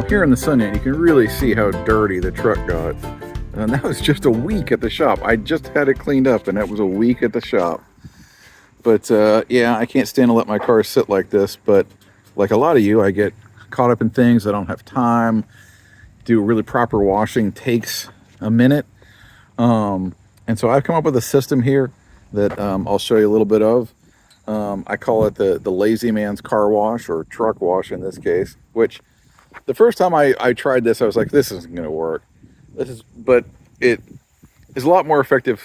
here in the sun, you can really see how dirty the truck got. And that was just a week at the shop. I just had it cleaned up, and that was a week at the shop. But yeah, I can't stand to let my car sit like this. But like a lot of you, I get caught up in things. I don't have time. Do really proper washing takes a minute. And so I've come up with a system here that I'll show you a little bit of. I call it the lazy man's car wash, or truck wash in this case, which the first time I tried this, I was like, this isn't going to work. But it is a lot more effective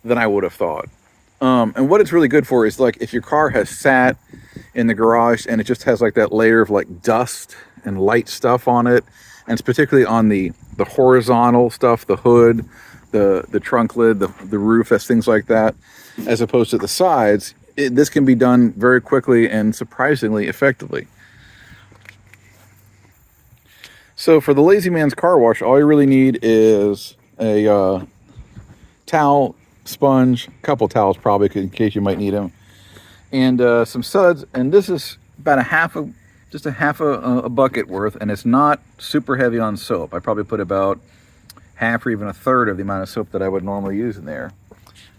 than I would have thought. And what it's really good for is, like, if your car has sat in the garage and it just has like that layer of like dust and light stuff on it, and it's particularly on the horizontal stuff, the hood, the trunk lid, the roof, as things like that, as opposed to the sides, this can be done very quickly and surprisingly effectively. So for the lazy man's car wash, all you really need is a towel, sponge, a couple towels probably in case you might need them, and some suds. And this is about just a half a bucket worth, and it's not super heavy on soap. I probably put about half or even a third of the amount of soap that I would normally use in there.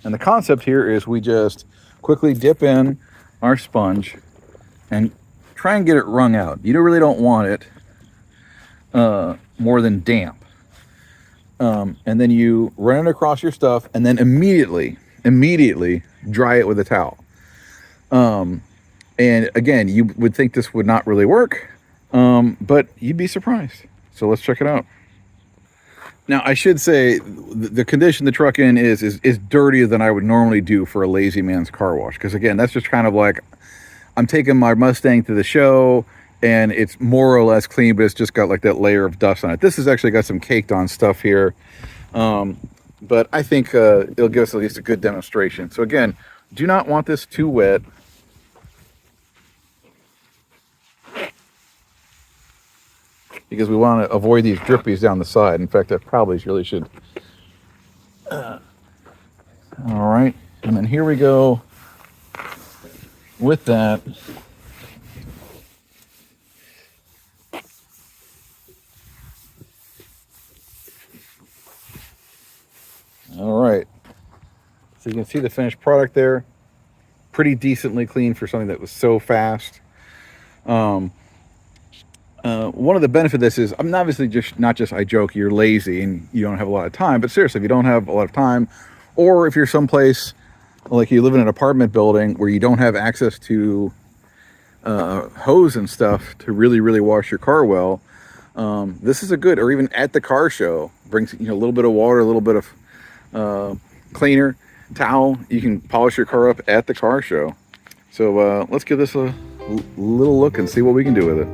And the concept here is we just quickly dip in our sponge and try and get it wrung out. You really don't want it more than damp. And then you run it across your stuff, and then immediately dry it with a towel. And again, you would think this would not really work, but you'd be surprised. So let's check it out. Now, I should say the condition the truck in is dirtier than I would normally do for a lazy man's car wash. Because again, that's just kind of like, I'm taking my Mustang to the show and it's more or less clean, but it's just got like that layer of dust on it. This has actually got some caked on stuff here. But I think it'll give us at least a good demonstration. So again, do not want this too wet. Because we want to avoid these drippies down the side. In fact, I probably really should. All right, and then here we go with that. All right, so you can see the finished product there. Pretty decently clean for something that was so fast. One of the benefits of this is, I'm obviously not just I joke, you're lazy and you don't have a lot of time, but seriously, if you don't have a lot of time, or if you're someplace like you live in an apartment building where you don't have access to hose and stuff to really wash your car well, this is a good, or even at the car show, brings, a little bit of water, a little bit of cleaner, towel, you can polish your car up at the car show. So let's give this a little look and see what we can do with it.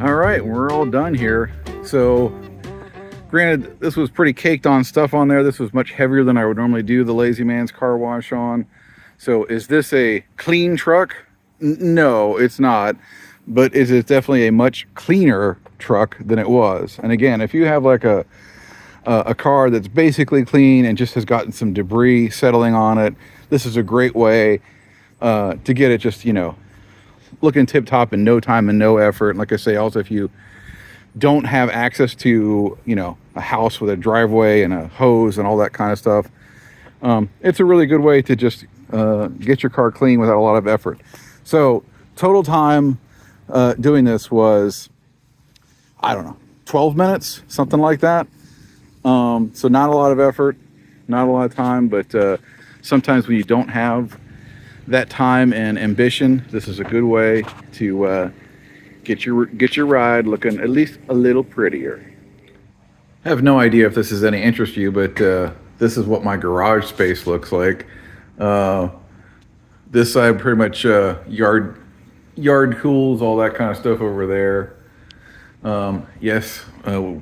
All right, we're all done here. So granted, this was pretty caked on stuff on there. This was much heavier than I would normally do the Lazy Man's car wash on. So is this a clean truck? No, it's not. But it is definitely a much cleaner truck than it was. And again, if you have like a car that's basically clean and just has gotten some debris settling on it, this is a great way to get it just, you know, looking tip top in no time and no effort. And like I say, also if you don't have access to, you know, a house with a driveway and a hose and all that kind of stuff, it's a really good way to just get your car clean without a lot of effort. So total time doing this was, I don't know, 12 minutes, something like that. So not a lot of effort, not a lot of time, but sometimes when you don't have that time and ambition, this is a good way to get your ride looking at least a little prettier. I have no idea if this is any interest to you, but this is what my garage space looks like. This side pretty much yard tools, all that kind of stuff over there. Yes,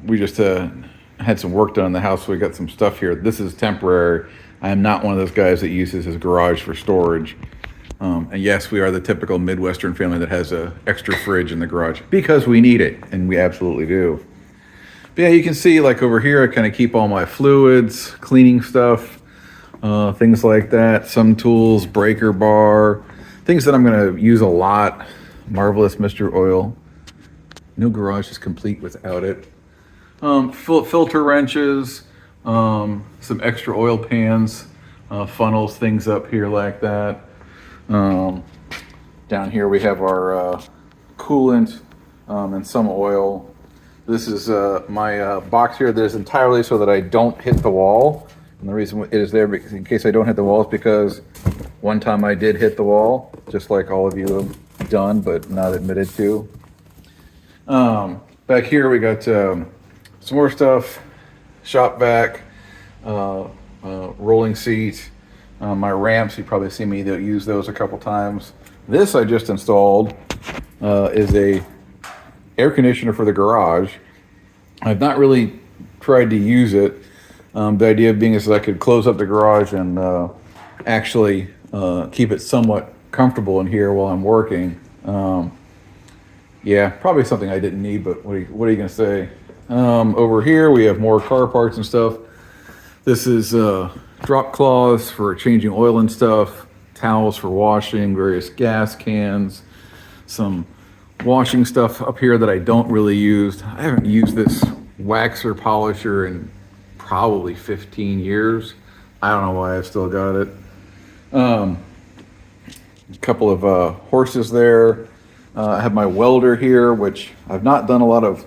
we just had some work done in the house, so we got some stuff here. This is temporary. I am not one of those guys that uses his garage for storage. And yes, we are the typical Midwestern family that has an extra fridge in the garage because we need it, and we absolutely do. But yeah, you can see like over here, I kind of keep all my fluids, cleaning stuff, things like that. Some tools, breaker bar, things that I'm going to use a lot. Marvelous Mr. Oil. No garage is complete without it. Filter wrenches, some extra oil pans, funnels, things up here like that. Down here we have our coolant and some oil. This is my box here that is entirely so that I don't hit the wall. And the reason it is there, because in case I don't hit the wall, is because one time I did hit the wall, just like all of you have done, but not admitted to. Back here we got some more stuff, shop vac, rolling seat, my ramps. You probably see me use those a couple times. This I just installed is a air conditioner for the garage. I've not really tried to use it. The idea being is that I could close up the garage and actually keep it somewhat comfortable in here while I'm working. Yeah, probably something I didn't need, but what are you gonna say? Over here we have more car parts and stuff. This is drop cloths for changing oil and stuff, towels for washing, various gas cans, some washing stuff up here that I don't really use. I haven't used this waxer polisher in probably 15 years. I don't know why I've still got it. A couple of horses there. I have my welder here, which I've not done a lot of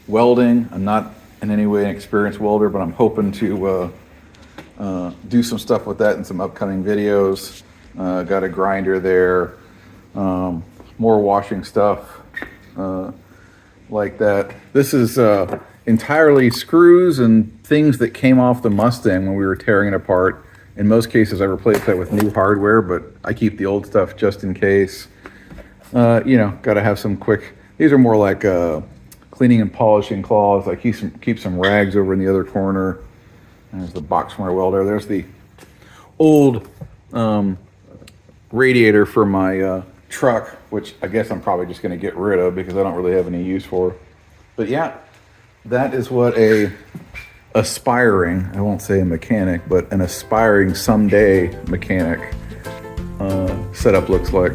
welding. I'm not in any way an experienced welder, but I'm hoping to do some stuff with that in some upcoming videos. Got a grinder there. More washing stuff like that. This is entirely screws and things that came off the Mustang when we were tearing it apart. In most cases, I replaced that with new hardware, but I keep the old stuff just in case. You know, got to have some quick. These are more like cleaning and polishing cloths. I keep some rags over in the other corner. There's the box for my welder. There's the old radiator for my truck, which I guess I'm probably just going to get rid of because I don't really have any use for. But yeah, that is what a aspiring, I won't say a mechanic, but an aspiring someday mechanic setup looks like.